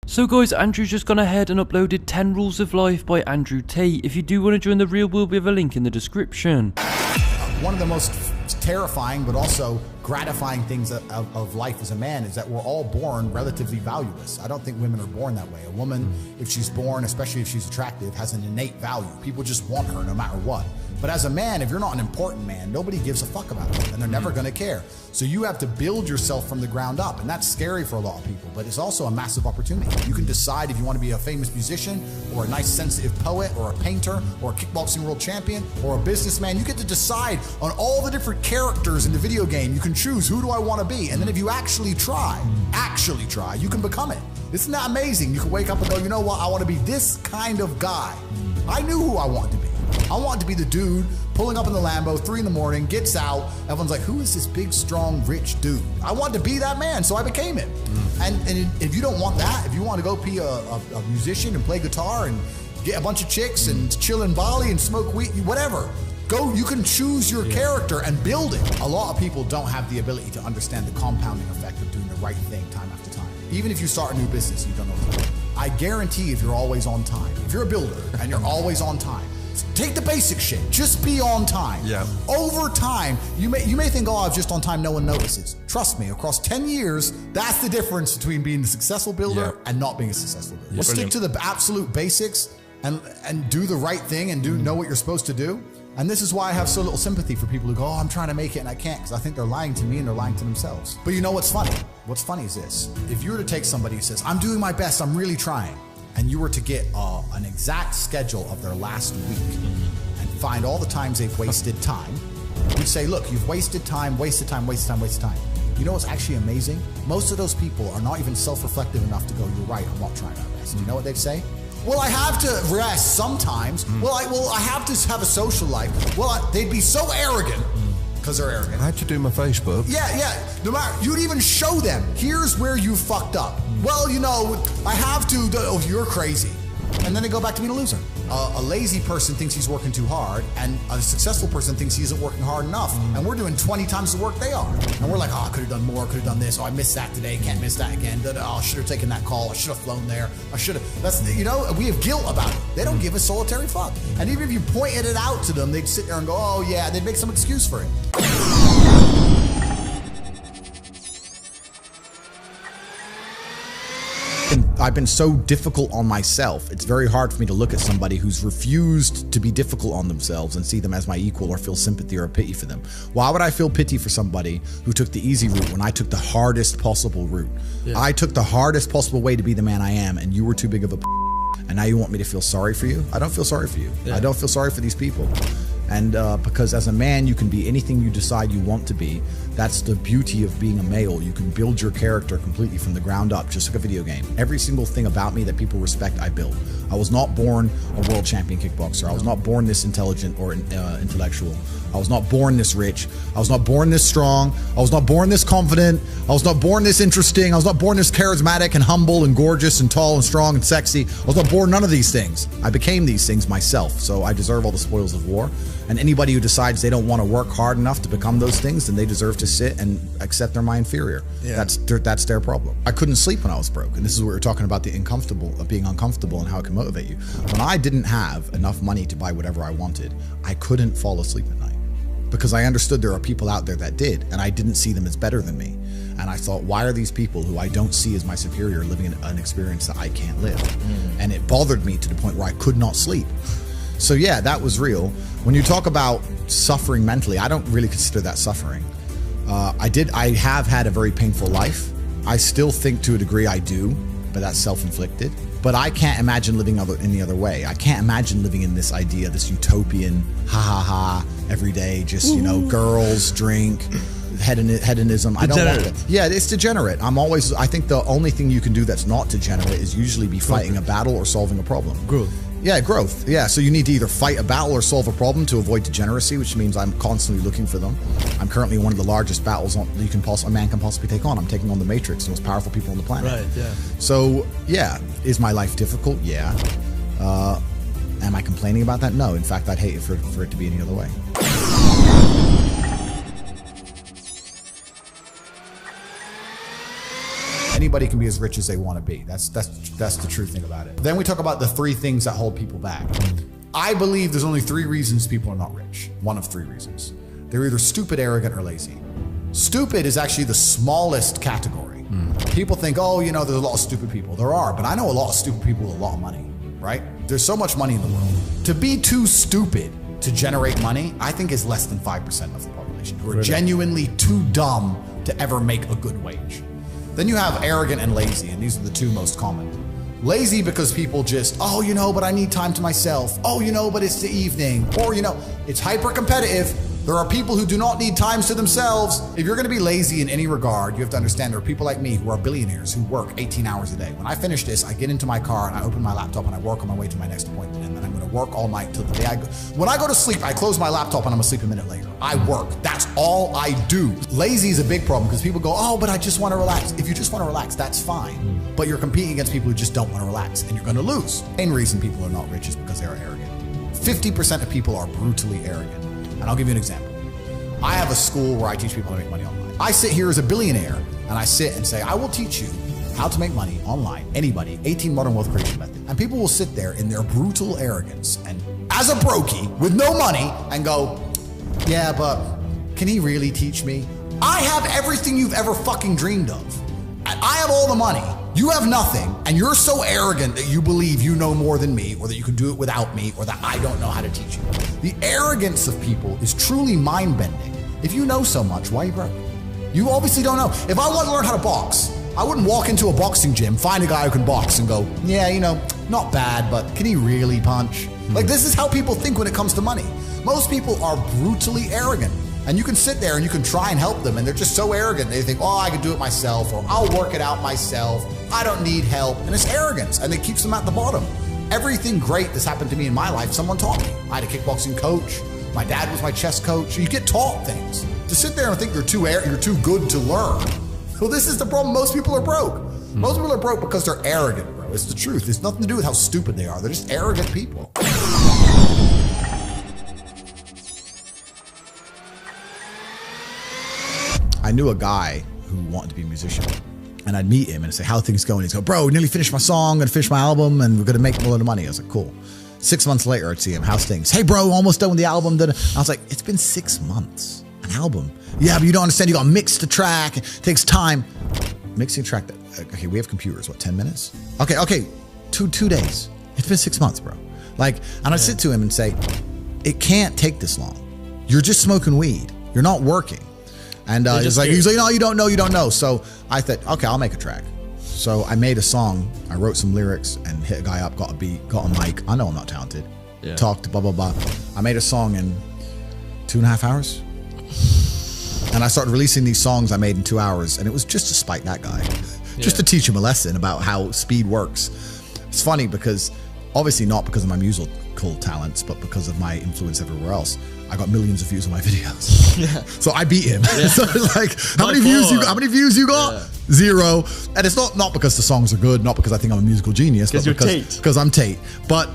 So guys, Andrew's just gone ahead and uploaded 10 Rules of Life by Andrew Tate. If you do want to join the real world, we have a link in the description. One of the most terrifying but also gratifying things of life as a man is that we're all born relatively valueless. I don't think women are born that way. A woman, if she's born, especially if she's attractive, has an innate value. People just want her no matter what. But as a man, if you're not an important man, nobody gives a fuck about it, and they're never gonna care. So you have to build yourself from the ground up, and that's scary for a lot of people, but it's also a massive opportunity. You can decide if you want to be a famous musician, or a nice sensitive poet, or a painter, or a kickboxing world champion, or a businessman. You get to decide on all the different characters in the video game. You can choose, who do I want to be? And then if you actually try, you can become it. Isn't that amazing? You can wake up and go, you know what, I want to be this kind of guy. I knew who I wanted to be. I wanted to be the dude pulling up in the Lambo, 3 in the morning, gets out. Everyone's like, who is this big, strong, rich dude? I wanted to be that man, so I became it. And if you don't want that, if you want to go be a musician and play guitar and get a bunch of chicks and chill in Bali and smoke weed, whatever, go, you can choose your character and build it. A lot of people don't have the ability to understand the compounding effect of doing the right thing time after time. Even if you start a new business, you don't know what to do. I guarantee if you're always on time, if you're a builder and you're always on time, take the basic shit. Just be on time. Yeah. Over time, you may think, oh, I'm just on time, no one notices. Trust me, across 10 years, that's the difference between being a successful builder and not being a successful builder. Stick to the absolute basics and do the right thing and know what you're supposed to do. And this is why I have so little sympathy for people who go, oh, I'm trying to make it and I can't, because I think they're lying to me and they're lying to themselves. But you know what's funny? What's funny is this. If you were to take somebody who says, I'm doing my best, I'm really trying, and you were to get an exact schedule of their last week and find all the times they've wasted time, you'd say, look, you've wasted time, wasted time, wasted time, wasted time. You know what's actually amazing? Most of those people are not even self-reflective enough to go, you're right, I'm not trying my best. You know what they'd say? Well, I have to rest sometimes. Well, I have to have a social life. Well, they'd be so arrogant. Because they're arrogant. I had to do my Facebook. Yeah. No matter, you'd even show them, here's where you fucked up. Well, you know, I have to, oh, you're crazy. And then they go back to being a loser. A lazy person thinks he's working too hard, and a successful person thinks he isn't working hard enough. And we're doing 20 times the work they are. And we're like, oh, I could have done more, could have done this. Oh, I missed that today, can't miss that again. Oh, I should have taken that call. I should have flown there. I should have. That's, you know, we have guilt about it. They don't give a solitary fuck. And even if you pointed it out to them, they'd sit there and go, oh yeah, they'd make some excuse for it. I've been so difficult on myself. It's very hard for me to look at somebody who's refused to be difficult on themselves and see them as my equal or feel sympathy or pity for them. Why would I feel pity for somebody who took the easy route when I took the hardest possible route? Yeah. I took the hardest possible way to be the man I am, and you were too big of a and now you want me to feel sorry for you? I don't feel sorry for you. Yeah. I don't feel sorry for these people. And because as a man, you can be anything you decide you want to be. That's the beauty of being a male. You can build your character completely from the ground up, just like a video game. Every single thing about me that people respect, I build. I was not born a world champion kickboxer. I was not born this intelligent or intellectual. I was not born this rich. I was not born this strong. I was not born this confident. I was not born this interesting. I was not born this charismatic and humble and gorgeous and tall and strong and sexy. I was not born none of these things. I became these things myself, so I deserve all the spoils of war. And anybody who decides they don't want to work hard enough to become those things, then they deserve to sit and accept they're my inferior. Yeah. That's their problem. I couldn't sleep when I was broke, and this is what we're talking about, the being uncomfortable and how it can motivate you. When I didn't have enough money to buy whatever I wanted, I couldn't fall asleep at night because I understood there are people out there that did, and I didn't see them as better than me. And I thought, why are these people who I don't see as my superior living an experience that I can't live? And it bothered me to the point where I could not sleep. So yeah, that was real. When you talk about suffering mentally, I don't really consider that suffering. I have had a very painful life. I still think to a degree I do, but that's self-inflicted. But I can't imagine living any other way. I can't imagine living in this idea, this utopian, ha ha ha, every day, just, you know, girls, drink, hedonism. I don't want that. Yeah, it's degenerate. I think the only thing you can do that's not degenerate is usually be fighting a battle or solving a problem. Growth. Yeah, growth. Yeah, so you need to either fight a battle or solve a problem to avoid degeneracy, which means I'm constantly looking for them. I'm currently one of the largest battles a man can possibly take on. I'm taking on the Matrix, the most powerful people on the planet. Right, yeah. So, yeah, is my life difficult? Yeah. Am I complaining about that? No. In fact, I'd hate it for it to be any other way. anybody can be as rich as they want to be. That's the true thing about it. Then we talk about the 3 things that hold people back. I believe there's only 3 reasons people are not rich. One of 3 reasons. They're either stupid, arrogant, or lazy. Stupid is actually the smallest category. People think, oh, you know, there's a lot of stupid people. There are, but I know a lot of stupid people with a lot of money, right? There's so much money in the world. To be too stupid to generate money, I think is less than 5% of the population who are genuinely too dumb to ever make a good wage. Then you have arrogant and lazy, and these are the 2 most common. Lazy because people just, oh, you know, but I need time to myself. Oh, you know, but it's the evening. Or, you know, it's hyper competitive. There are people who do not need times to themselves. If you're going to be lazy in any regard, you have to understand there are people like me who are billionaires who work 18 hours a day. When I finish this, I get into my car and I open my laptop and I work on my way to my next appointment. And then I'm going to work all night till the day I go. When I go to sleep, I close my laptop and I'm asleep a minute later. I work. That's all I do. Lazy is a big problem because people go, oh, but I just want to relax. If you just want to relax, that's fine. But you're competing against people who just don't want to relax and you're going to lose. The main reason people are not rich is because they are arrogant. 50% of people are brutally arrogant. And I'll give you an example. I have a school where I teach people how to make money online. I sit here as a billionaire and I sit and say, I will teach you how to make money online. Anybody, 18 modern wealth creation method. And people will sit there in their brutal arrogance and as a brokey with no money and go, yeah, but can he really teach me? I have everything you've ever fucking dreamed of. I have all the money. You have nothing, and you're so arrogant that you believe you know more than me, or that you can do it without me, or that I don't know how to teach you. The arrogance of people is truly mind-bending. If you know so much, why are you broke? You obviously don't know. If I want to learn how to box, I wouldn't walk into a boxing gym, find a guy who can box and go, yeah, you know, not bad, but can he really punch? Like, this is how people think when it comes to money. Most people are brutally arrogant. And you can sit there and you can try and help them and they're just so arrogant. They think, oh, I can do it myself, or I'll work it out myself. I don't need help. And it's arrogance and it keeps them at the bottom. Everything great that's happened to me in my life, someone taught me. I had a kickboxing coach. My dad was my chess coach. You get taught things. To sit there and think you're too good to learn. Well, this is the problem. Most people are broke. Most people are broke because they're arrogant, bro. It's the truth. It's nothing to do with how stupid they are. They're just arrogant people. I knew a guy who wanted to be a musician, and I'd meet him and say, how are things going? He'd go, bro, nearly finished my song, gonna finish my album, and we're gonna make a lot of money. I was like, cool. 6 months later, I'd see him, how's things? Hey, bro, almost done with the album. I was like, it's been 6 months, an album. Yeah, but you don't understand, you gotta mix the track, it takes time. Mixing a track, okay, we have computers, what, 10 minutes? Okay, two days. It's been 6 months, bro. Like, and I'd sit to him and say, it can't take this long. You're just smoking weed. You're not working. And he's like, no, you don't know. So I thought, okay, I'll make a track. So I made a song. I wrote some lyrics and hit a guy up, got a beat, got a mic. I know I'm not talented. Yeah. Talked, blah, blah, blah. I made a song in 2.5 hours. And I started releasing these songs I made in 2 hours. And it was just to spite that guy. Just to teach him a lesson about how speed works. It's funny because, obviously not because of my musical talents, but because of my influence everywhere else. I got millions of views on my videos. Yeah. So I beat him. Yeah. So it's like, how many views you got? Yeah. 0. And it's not because the songs are good, not because I think I'm a musical genius, but because I'm Tate. But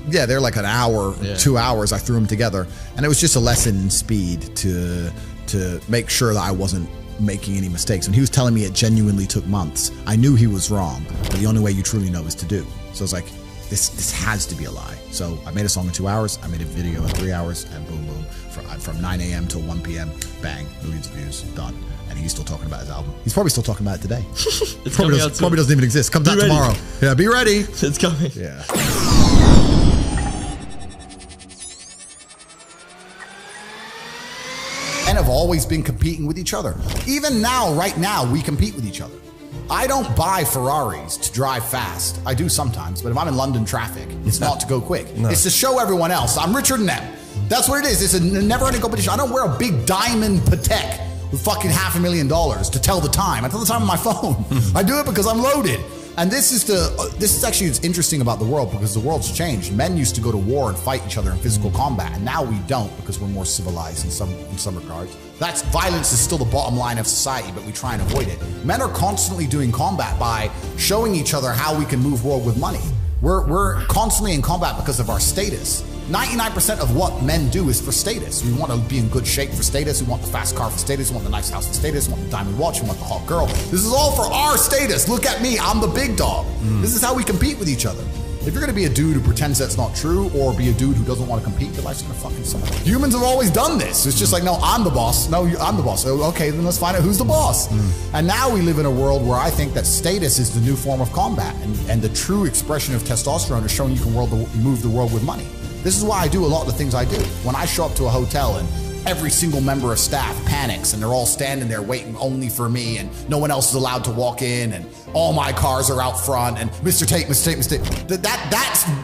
yeah, they're like an hour, 2 hours. I threw them together, and it was just a lesson in speed to make sure that I wasn't making any mistakes. When he was telling me it genuinely took months, I knew he was wrong, but the only way you truly know is to do. So it's like, this has to be a lie. So I made a song in 2 hours, I made a video in 3 hours, and boom, boom. From 9 a.m. till 1 p.m, bang, millions of views, done. And he's still talking about his album. He's probably still talking about it today. probably doesn't even exist. Comes out tomorrow. Yeah, be ready. It's coming. Yeah. And have always been competing with each other. Even now, right now, we compete with each other. I don't buy Ferraris to drive fast. I do sometimes, but if I'm in London traffic, it's not to go quick. No. It's to show everyone else I'm richer than them. That's what it is. It's a never-ending competition. I don't wear a big diamond Patek with fucking $500,000 to tell the time. I tell the time on my phone. I do it because I'm loaded. And this is actually what's interesting about the world, because the world's changed. Men used to go to war and fight each other in physical combat, and now we don't because we're more civilized in some regards. Violence is still the bottom line of society, but we try and avoid it. Men are constantly doing combat by showing each other how we can move world with money. We're constantly in combat because of our status. 99% of what men do is for status. We want to be in good shape for status. We want the fast car for status. We want the nice house for status. We want the diamond watch. We want the hot girl. This is all for our status. Look at me. I'm the big dog. This is how we compete with each other. If you're going to be a dude who pretends that's not true, or be a dude who doesn't want to compete, your life's going to fucking suck. Humans have always done this. It's just like, no, I'm the boss. No, I'm the boss. Okay, then let's find out who's the boss. And now we live in a world where I think that status is the new form of combat. And the true expression of testosterone is showing you can move the world with money. This is why I do a lot of the things I do. When I show up to a hotel and every single member of staff panics and they're all standing there waiting only for me and no one else is allowed to walk in and all my cars are out front and Mr. Tate,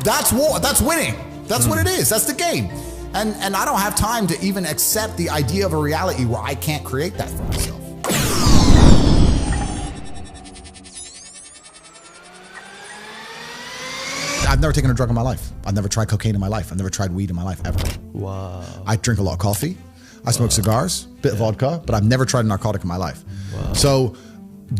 that's war, that's winning. That's what it is, that's the game. And I don't have time to even accept the idea of a reality where I can't create that for myself. I've never taken a drug in my life. I've never tried cocaine in my life. I've never tried weed in my life, ever. Wow. I drink a lot of coffee. I smoke cigars, bit of vodka, but I've never tried a narcotic in my life. Wow. So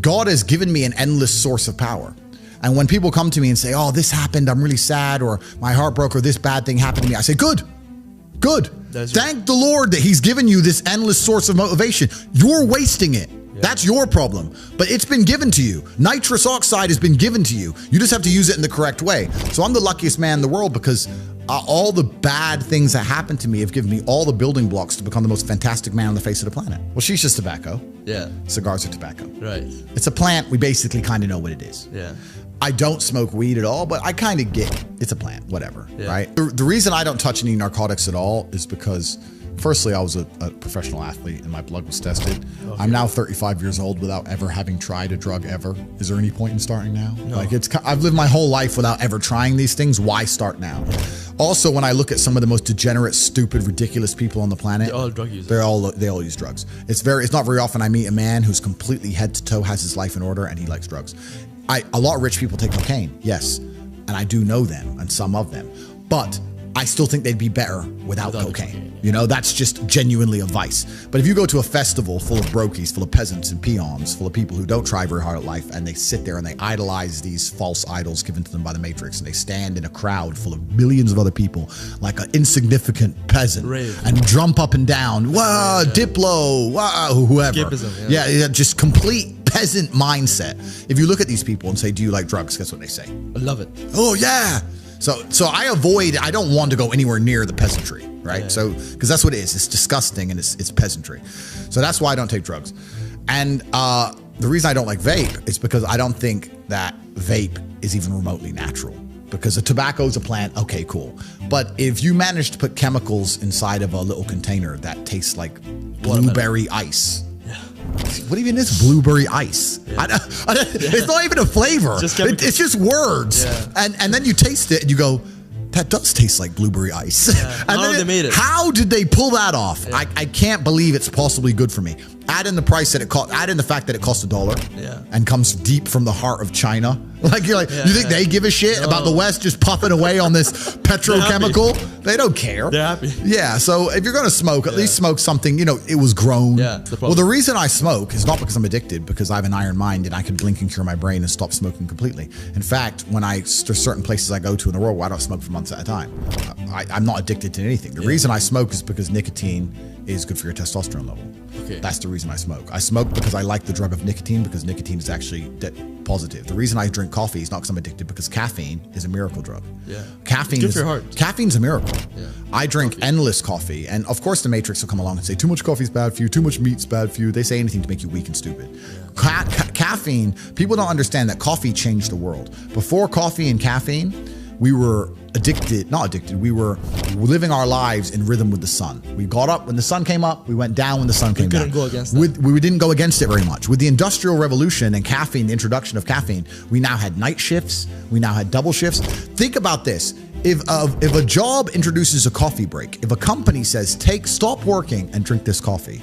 God has given me an endless source of power. And when people come to me and say, oh, this happened, I'm really sad, or my heart broke, or this bad thing happened to me, I say, good. Thank the Lord that he's given you this endless source of motivation. You're wasting it. That's your problem, but it's been given to you. Nitrous oxide has been given to you. You just have to use it in the correct way. So I'm the luckiest man in the world because all the bad things that happened to me have given me all the building blocks to become the most fantastic man on the face of the planet. Well, shisha's tobacco. Yeah. Cigars are tobacco. Right. It's a plant. We basically kind of know what it is. Yeah. I don't smoke weed at all, but I kind of get it's a plant, whatever, right? The reason I don't touch any narcotics at all is because firstly, I was a professional athlete and my blood was tested. Okay. I'm now 35 years old without ever having tried a drug ever. Is there any point in starting now? No. Like I've lived my whole life without ever trying these things. Why start now? Also, when I look at some of the most degenerate, stupid, ridiculous people on the planet, they're all drug users. They all use drugs. It's not very often I meet a man who's completely head to toe, has his life in order, and he likes drugs. A lot of rich people take cocaine, yes, and I do know them and some of them, but I still think they'd be better without cocaine. You know, that's just genuinely a vice. But if you go to a festival full of brokies, full of peasants and peons, full of people who don't try very hard at life, and they sit there and they idolize these false idols given to them by the Matrix, and they stand in a crowd full of millions of other people like an insignificant peasant and jump up and down, wow, Diplo, wow, whoever. Skippism, yeah, just complete peasant mindset. If you look at these people and say, do you like drugs? Guess what they say? I love it. Oh, yeah. So I don't want to go anywhere near the peasantry, right? Yeah. So, because that's what it is. It's disgusting and it's peasantry. So that's why I don't take drugs. And the reason I don't like vape is because I don't think that vape is even remotely natural. Because a tobacco is a plant, okay, cool. But if you manage to put chemicals inside of a little container that tastes like blueberry ice, what even is blueberry ice? Yeah. It's not even a flavor. It's just words. Yeah. And then you taste it and you go, that does taste like blueberry ice. Yeah. How did they pull that off? Yeah. I can't believe it's possibly good for me. Add in the price that it cost. Add in the fact that it costs $1 and comes deep from the heart of China. Like you think they give a shit about the West just puffing away on this petrochemical? They don't care. They're happy. Yeah. So if you're gonna smoke, at least smoke something. You know, it was grown. Yeah. Well, the reason I smoke is not because I'm addicted, because I have an iron mind and I can blink and cure my brain and stop smoking completely. In fact, there's certain places I go to in the world where I don't smoke for months at a time. I'm not addicted to anything. The reason I smoke is because nicotine is good for your testosterone level. Okay. That's the reason I smoke. I smoke because I like the drug of nicotine, because nicotine is actually positive. The reason I drink coffee is not because I'm addicted, because caffeine is a miracle drug. Yeah. Caffeine is good for your heart. Caffeine's a miracle. Yeah. I drink endless coffee, and of course the Matrix will come along and say too much coffee is bad for you, too much meat's bad for you. They say anything to make you weak and stupid. Yeah. Caffeine, people don't understand that coffee changed the world. Before coffee and caffeine, we were we were living our lives in rhythm with the sun. We got up when the sun came up, we went down when the sun came down. We couldn't go against that. We didn't go against it very much. With the Industrial Revolution and caffeine, the introduction of caffeine, we now had night shifts, we now had double shifts. Think about this. If a job introduces a coffee break, if a company says, stop working and drink this coffee,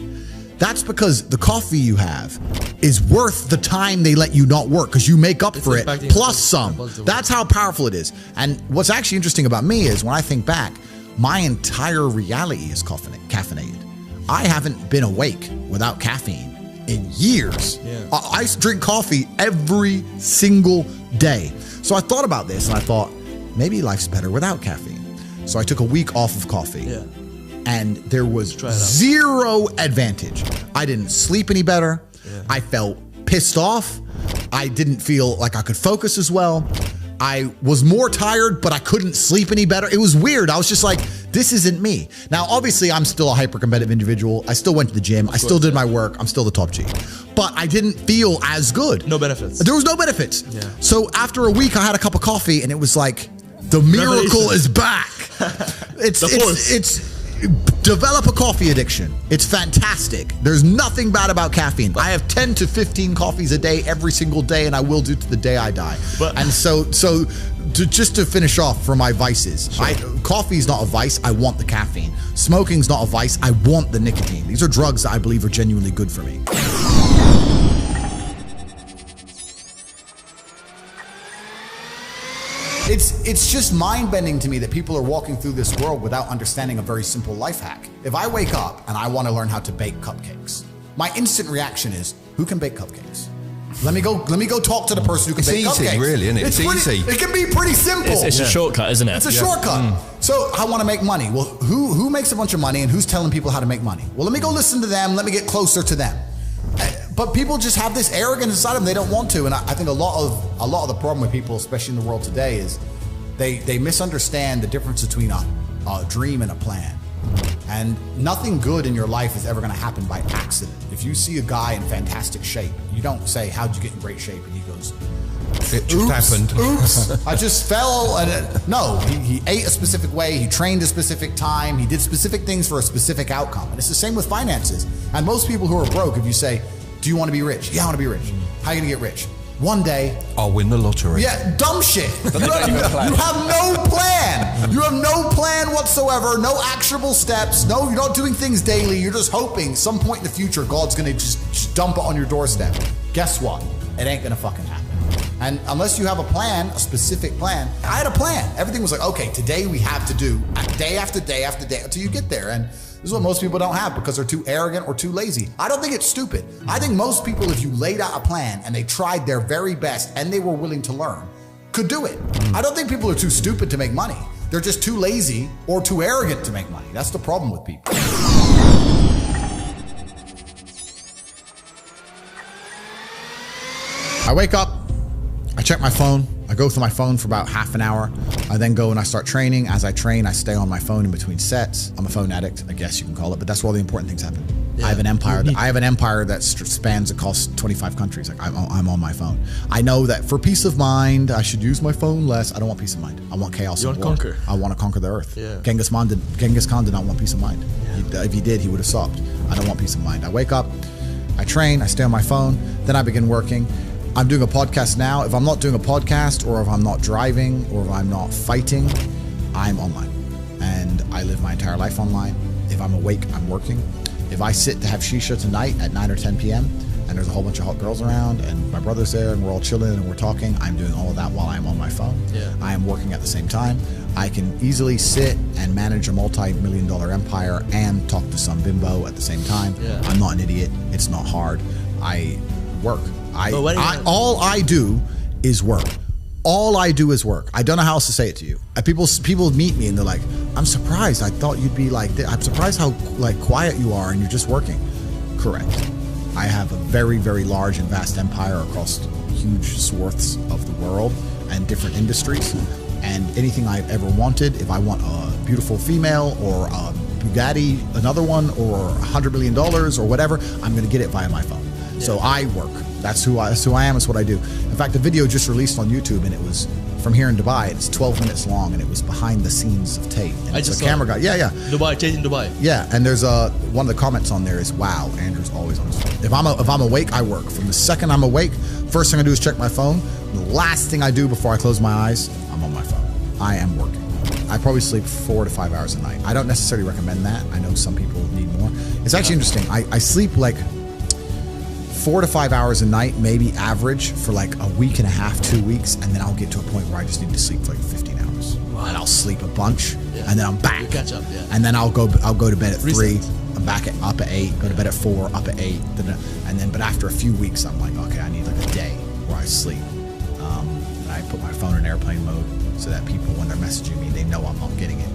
that's because the coffee you have is worth the time they let you not work, because you make up for it plus some. That's how powerful it is. And what's actually interesting about me is when I think back, my entire reality is caffeinated. I haven't been awake without caffeine in years. Yeah. I drink coffee every single day. So I thought about this and I thought, maybe life's better without caffeine. So I took a week off of coffee. Yeah. And there was zero advantage. I didn't sleep any better. Yeah. I felt pissed off. I didn't feel like I could focus as well. I was more tired, but I couldn't sleep any better. It was weird. I was just like, this isn't me. Now, obviously, I'm still a hyper-competitive individual. I still went to the gym. I still did my work. I'm still the top G. But I didn't feel as good. No benefits. There was no benefits. Yeah. So after a week, I had a cup of coffee, and it was like, the miracle is back. It's develop a coffee addiction. It's fantastic. There's nothing bad about caffeine. I have 10 to 15 coffees a day every single day, and I will do to the day I die. And just to finish off for my vices, coffee is not a vice. I want the caffeine. Smoking's not a vice. I want the nicotine. These are drugs that I believe are genuinely good for me. It's just mind-bending to me that people are walking through this world without understanding a very simple life hack. If I wake up and I want to learn how to bake cupcakes, my instant reaction is, who can bake cupcakes? Let me go talk to the person who can bake cupcakes. It's easy, really, isn't it? It's easy. It can be pretty simple. It's a shortcut, isn't it? It's a shortcut. So I want to make money. Well, who makes a bunch of money and who's telling people how to make money? Well, let me go listen to them. Let me get closer to them. But people just have this arrogance inside them. They don't want to. And I think a lot of the problem with people, especially in the world today, is they misunderstand the difference between a dream and a plan. And nothing good in your life is ever going to happen by accident. If you see a guy in fantastic shape, you don't say, how'd you get in great shape? And he goes, it just happened. Oops, I just fell. No, he ate a specific way. He trained a specific time. He did specific things for a specific outcome. And it's the same with finances. And most people who are broke, if you say, do you want to be rich? Yeah, I want to be rich. How are you going to get rich? One day, I'll win the lottery. Yeah, dumb shit. You have no plan. You have no plan whatsoever, no actionable steps. No, you're not doing things daily. You're just hoping some point in the future, God's going to just dump it on your doorstep. Guess what? It ain't going to fucking happen. And unless you have a plan, a specific plan, I had a plan. Everything was like, okay, today we have to do day after day after day until you get there. And this is what most people don't have because they're too arrogant or too lazy. I don't think it's stupid. I think most people, if you laid out a plan and they tried their very best and they were willing to learn, could do it. I don't think people are too stupid to make money. They're just too lazy or too arrogant to make money. That's the problem with people. I wake up, I check my phone. I go through my phone for about half an hour. I then go and I start training. As I train, I stay on my phone in between sets. I'm a phone addict, I guess you can call it, but that's where all the important things happen. Yeah. I have an empire that spans across 25 countries. Like I'm on my phone. I know that for peace of mind, I should use my phone less. I don't want peace of mind. I want chaos. You want to conquer. I want to conquer the earth. Yeah. Genghis Khan did not want peace of mind. Yeah. If he did, he would have stopped. I don't want peace of mind. I wake up, I train, I stay on my phone, then I begin working. I'm doing a podcast now. If I'm not doing a podcast, or if I'm not driving, or if I'm not fighting, I'm online. And I live my entire life online. If I'm awake, I'm working. If I sit to have shisha tonight at 9 or 10 p.m. and there's a whole bunch of hot girls around and my brother's there and we're all chilling and we're talking, I'm doing all of that while I'm on my phone. Yeah. I am working at the same time. I can easily sit and manage a multi-million-dollar empire and talk to some bimbo at the same time. Yeah. I'm not an idiot. It's not hard. I work. All I do is work. All I do is work. I don't know how else to say it to you. People meet me and they're like, I'm surprised. I thought you'd be like this. I'm surprised how quiet you are and you're just working. Correct. I have a very, very large and vast empire across huge swaths of the world and different industries. And anything I've ever wanted, if I want a beautiful female or a Bugatti, another one, or $100 million or whatever, I'm going to get it via my phone. Yeah. So I work. That's who I am. It's what I do. In fact, the video just released on YouTube, and it was from here in Dubai. It's 12 minutes long, and it was behind the scenes of Tate. And I it's just a camera guy. Yeah. Dubai, Tate in Dubai. Yeah, and there's one of the comments on there is, "Wow, Andrew's always on his phone." If I'm awake, I work. From the second I'm awake, first thing I do is check my phone. The last thing I do before I close my eyes, I'm on my phone. I am working. I probably sleep 4 to 5 hours a night. I don't necessarily recommend that. I know some people need more. It's actually interesting. I sleep like 4 to 5 hours a night, maybe average, for like a week and a half, 2 weeks, and then I'll get to a point where I just need to sleep for like 15 hours. Wow. And I'll sleep a bunch, and then I'm back. You catch up, yeah. And then I'll go to bed at 3. Reset. I'm back up at 8. Go to bed at 4. Up at 8. And then, but after a few weeks, I'm like, okay, I need like a day where I sleep. And I put my phone in airplane mode so that people, when they're messaging me, they know I'm not getting it.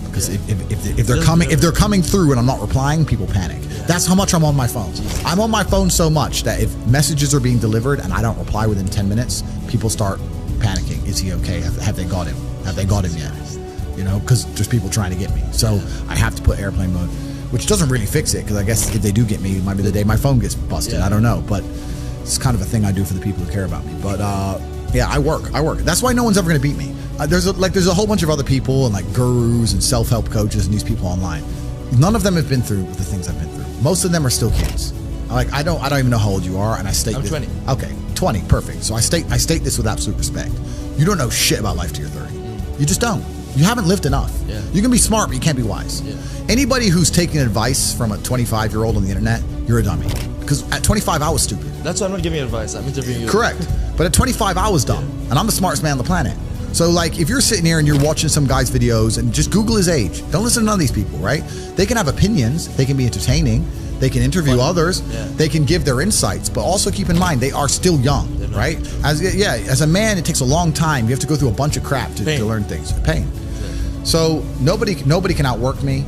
Because if they're coming through and I'm not replying, people panic. That's how much I'm on my phone. I'm on my phone so much that if messages are being delivered and I don't reply within 10 minutes, people start panicking. Is he okay? Have they got him? Have they got him yet? You know, because there's people trying to get me. So I have to put airplane mode, which doesn't really fix it, because I guess if they do get me, it might be the day my phone gets busted. I don't know, but it's kind of a thing I do for the people who care about me. But yeah, I work. That's why no one's ever going to beat me. There's a whole bunch of other people and like gurus and self-help coaches and these people online. None of them have been through the things I've been through. Most of them are still kids. Like I don't even know how old you are, and I state I'm this. 20. Okay, 20, perfect. So I state this with absolute respect. You don't know shit about life till you're 30. You just don't. You haven't lived enough. Yeah. You can be smart, but you can't be wise. Yeah. Anybody who's taking advice from a 25-year-old on the internet, you're a dummy. Because at 25, I was stupid. That's why I'm not giving you advice. I'm interviewing you. Correct. But at 25, I was dumb. And I'm the smartest man on the planet. So like, if you're sitting here and you're watching some guy's videos, and just Google his age. Don't listen to none of these people, right? They can have opinions. They can be entertaining. They can interview others. Yeah. They can give their insights. But also keep in mind, they are still young, right? As a man, it takes a long time. You have to go through a bunch of crap to learn things. Pain. So nobody can outwork me.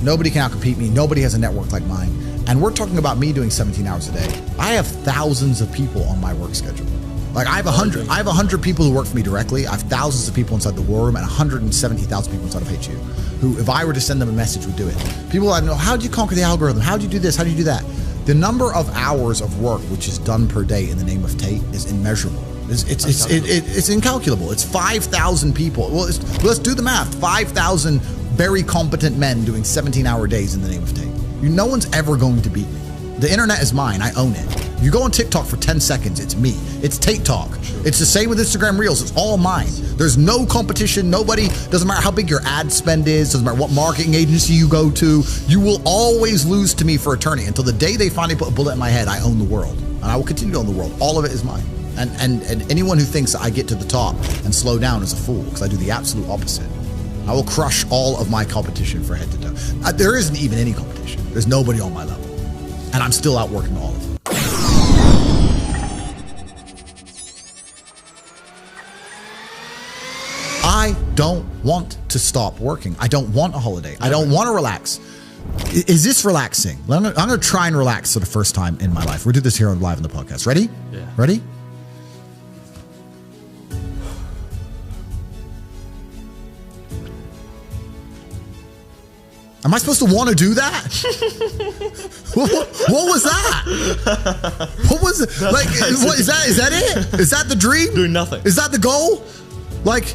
Nobody can outcompete me. Nobody has a network like mine. And we're talking about me doing 17 hours a day. I have thousands of people on my work schedule. Like I have 100 people who work for me directly. I have thousands of people inside the war room and 170,000 people inside of HU who, if I were to send them a message, would do it. People I know, how do you conquer the algorithm? How do you do this? How do you do that? The number of hours of work which is done per day in the name of Tate is immeasurable. It's incalculable. It's 5,000 people. Well, let's do the math. 5,000 very competent men doing 17-hour days in the name of Tate. No one's ever going to beat me. The internet is mine. I own it. If you go on TikTok for 10 seconds, it's me. It's Tate Talk. Sure. It's the same with Instagram Reels. It's all mine. There's no competition. Nobody, doesn't matter how big your ad spend is, doesn't matter what marketing agency you go to, you will always lose to me for eternity. Until the day they finally put a bullet in my head, I own the world. And I will continue to own the world. All of it is mine. And anyone who thinks that I get to the top and slow down is a fool, because I do the absolute opposite. I will crush all of my competition for head to toe. There isn't even any competition. There's nobody on my level. And I'm still outworking all of them. I don't want to stop working. I don't want a holiday. I don't want to relax. Is this relaxing? I'm going to try and relax for the first time in my life. We'll do this here on live in the podcast. Ready? Yeah. Ready? Am I supposed to want to do that? What was that? What was it? Like, what is that? Is that it? Is that the dream? Doing nothing. Is that the goal? Like,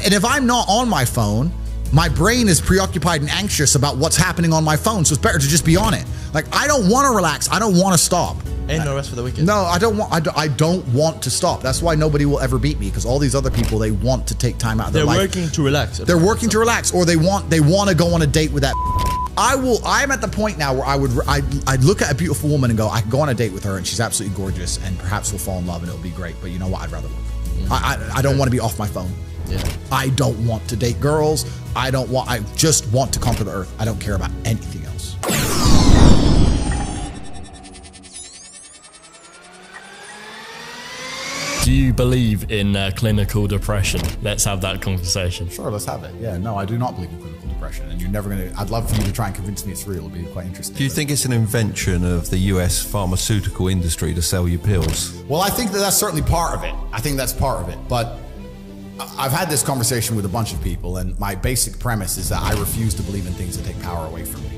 and if I'm not on my phone, my brain is preoccupied and anxious about what's happening on my phone. So it's better to just be on it. Like, I don't want to relax. I don't want to stop. Ain't no rest for the wicked. No, I don't want to stop. That's why nobody will ever beat me, because all these other people, they want to take time out of their life. They're working to relax. They're working to relax, or they want to go on a date with that. I'm at the point now where I'd look at a beautiful woman and go, I can go on a date with her and she's absolutely gorgeous and perhaps we'll fall in love and it'll be great. But you know what? I'd rather work. I don't want to be off my phone. Yeah. I don't want to date girls. I just want to conquer the earth. I don't care about anything else. Do you believe in clinical depression? Let's have that conversation. Sure, let's have it. Yeah, no, I do not believe in clinical depression, and you're never going to. I'd love for you to try and convince me it's real. It'll be quite interesting. Do you think it's an invention of the US pharmaceutical industry to sell you pills? Well, I think that's certainly part of it. I think that's part of it. But I've had this conversation with a bunch of people, and my basic premise is that I refuse to believe in things that take power away from me.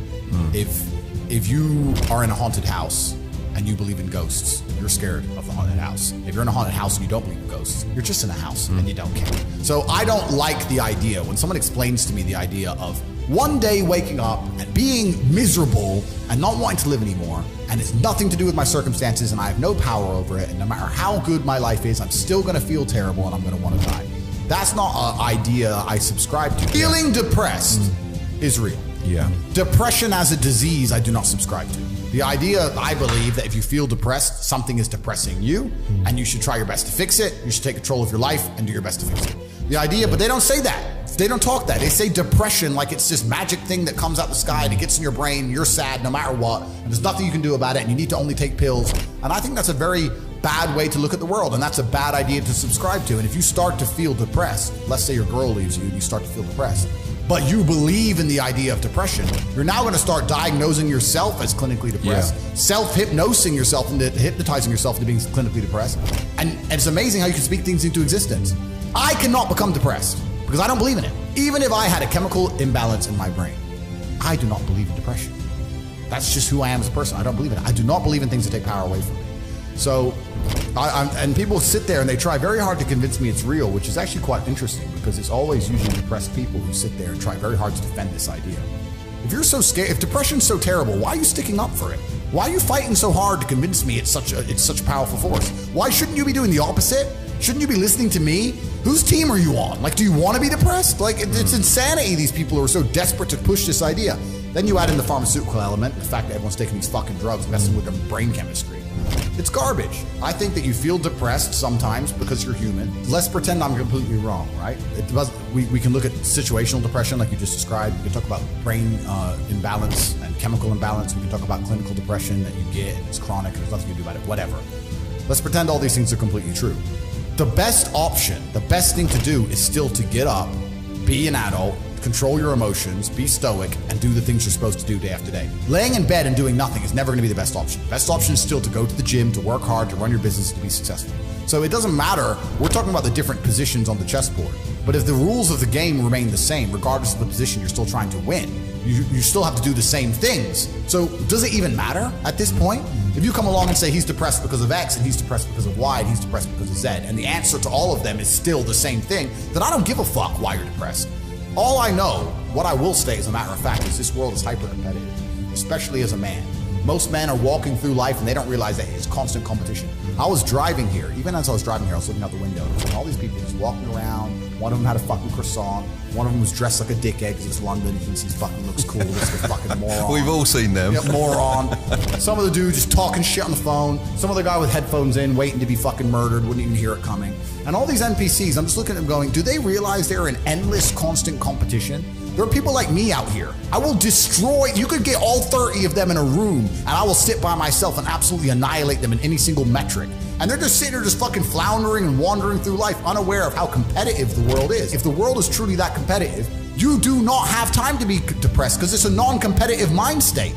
If you are in a haunted house and you believe in ghosts, you're scared of the haunted house. If you're in a haunted house and you don't believe in ghosts, you're just in a house and you don't care. So I don't like the idea when someone explains to me the idea of one day waking up and being miserable and not wanting to live anymore, and it's nothing to do with my circumstances and I have no power over it, and no matter how good my life is, I'm still gonna feel terrible and I'm gonna wanna die. That's not an idea I subscribe to. Feeling depressed is real. Yeah. Depression as a disease, I do not subscribe to. The idea, I believe, that if you feel depressed, something is depressing you, and you should try your best to fix it. You should take control of your life and do your best to fix it. The idea, but they don't say that. They don't talk that. They say depression like it's this magic thing that comes out the sky and it gets in your brain, you're sad no matter what, and there's nothing you can do about it, and you need to only take pills. And I think that's a very bad way to look at the world, and that's a bad idea to subscribe to. And if you start to feel depressed, let's say your girl leaves you and you start to feel depressed, but you believe in the idea of depression, you're now going to start diagnosing yourself as clinically depressed, self-hypnosing yourself into hypnotizing yourself into being clinically depressed. And it's amazing how you can speak things into existence. I cannot become depressed because I don't believe in it. Even if I had a chemical imbalance in my brain, I do not believe in depression. That's just who I am as a person. I don't believe in it. I do not believe in things that take power away from me. So, and people sit there and they try very hard to convince me it's real, which is actually quite interesting because it's always usually depressed people who sit there and try very hard to defend this idea. If you're so scared, if depression's so terrible, why are you sticking up for it? Why are you fighting so hard to convince me it's such a powerful force? Why shouldn't you be doing the opposite? Shouldn't you be listening to me? Whose team are you on? Like, do you want to be depressed? Like, it's insanity, these people who are so desperate to push this idea. Then you add in the pharmaceutical element, the fact that everyone's taking these fucking drugs, messing with their brain chemistry. It's garbage. I think that you feel depressed sometimes because you're human. Let's pretend I'm completely wrong, right? We can look at situational depression like you just described. We can talk about brain imbalance and chemical imbalance. We can talk about clinical depression that you get and it's chronic and there's nothing you can do about it, whatever. Let's pretend all these things are completely true. The best option, the best thing to do is still to get up, be an adult, control your emotions, be stoic, and do the things you're supposed to do day after day. Laying in bed and doing nothing is never going to be the best option. Best option is still to go to the gym, to work hard, to run your business, to be successful. So it doesn't matter. We're talking about the different positions on the chessboard. But if the rules of the game remain the same, regardless of the position you're still trying to win, you still have to do the same things. So does it even matter at this point? If you come along and say he's depressed because of X and he's depressed because of Y and he's depressed because of Z, and the answer to all of them is still the same thing, then I don't give a fuck why you're depressed. All I know, what I will say as a matter of fact, is this world is hyper-competitive, especially as a man. Most men are walking through life and they don't realize that it's constant competition. I was driving here, even as I was driving here, I was looking out the window and all these people just walking around. One of them had a fucking croissant. One of them was dressed like a dickhead because it's London. He thinks he fucking looks cool. This fucking moron. We've all seen them. Yep, moron. Some of the dude just talking shit on the phone. Some other guy with headphones in, waiting to be fucking murdered, wouldn't even hear it coming. And all these NPCs, I'm just looking at them going, do they realize they're in endless, constant competition? There are people like me out here. I will destroy, you could get all 30 of them in a room and I will sit by myself and absolutely annihilate them in any single metric. And they're just sitting there just fucking floundering and wandering through life unaware of how competitive the world is. If the world is truly that competitive, you do not have time to be depressed because it's a non-competitive mind state.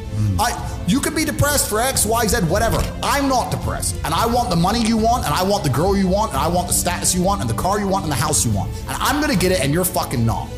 You could be depressed for X, Y, Z, whatever. I'm not depressed. And I want the money you want, and I want the girl you want, and I want the status you want, and the car you want, and the house you want. And I'm gonna get it, and you're fucking not.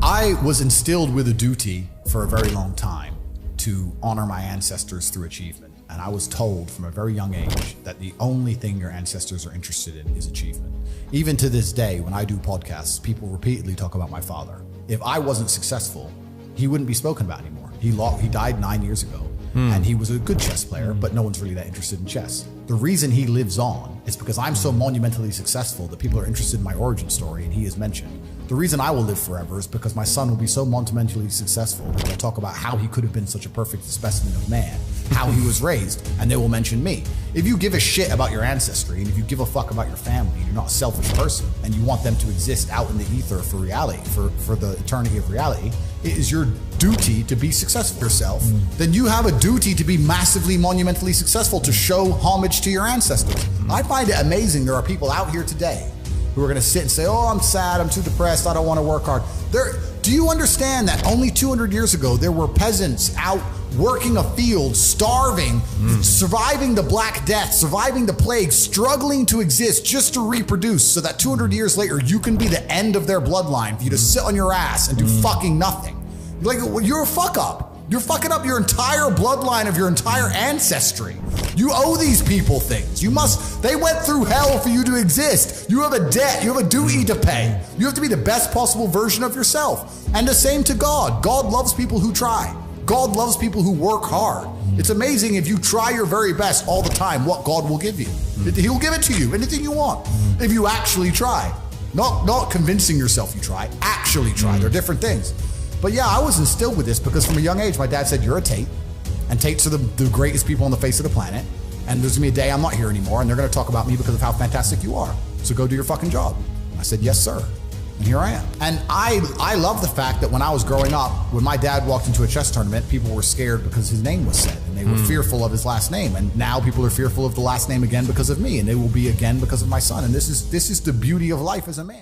I was instilled with a duty for a very long time to honor my ancestors through achievement. And I was told from a very young age that the only thing your ancestors are interested in is achievement. Even to this day, when I do podcasts, people repeatedly talk about my father. If I wasn't successful, he wouldn't be spoken about anymore. He died 9 years ago, and he was a good chess player, but no one's really that interested in chess. The reason he lives on is because I'm so monumentally successful that people are interested in my origin story, and he is mentioned. The reason I will live forever is because my son will be so monumentally successful that they'll talk about how he could have been such a perfect specimen of man, how he was raised, and they will mention me. If you give a shit about your ancestry, and if you give a fuck about your family, and you're not a selfish person, and you want them to exist out in the ether for reality, for the eternity of reality, it is your duty to be successful yourself. Then you have a duty to be massively, monumentally successful, to show homage to your ancestors. I find it amazing there are people out here today who are going to sit and say, oh, I'm sad, I'm too depressed, I don't want to work hard. Do you understand that only 200 years ago, there were peasants out working a field, starving, surviving the Black Death, surviving the plague, struggling to exist just to reproduce so that 200 years later, you can be the end of their bloodline for you to sit on your ass and do fucking nothing. Like, you're a fuck up. You're fucking up your entire bloodline of your entire ancestry. You owe these people things. They went through hell for you to exist. You have a debt, you have a duty to pay. You have to be the best possible version of yourself. And the same to God. God loves people who try. God loves people who work hard. It's amazing if you try your very best all the time, what God will give you. He'll give it to you, anything you want, if you actually try. Not convincing yourself you try, actually try. They're different things. But yeah, I was instilled with this because from a young age, my dad said, you're a Tate, and Tates are the greatest people on the face of the planet, and there's gonna be a day I'm not here anymore, and they're gonna talk about me because of how fantastic you are. So go do your fucking job. I said, yes, sir. And here I am. And I love the fact that when I was growing up, when my dad walked into a chess tournament, people were scared because his name was said, and they were fearful of his last name. And now people are fearful of the last name again because of me, and they will be again because of my son. And this is the beauty of life as a man.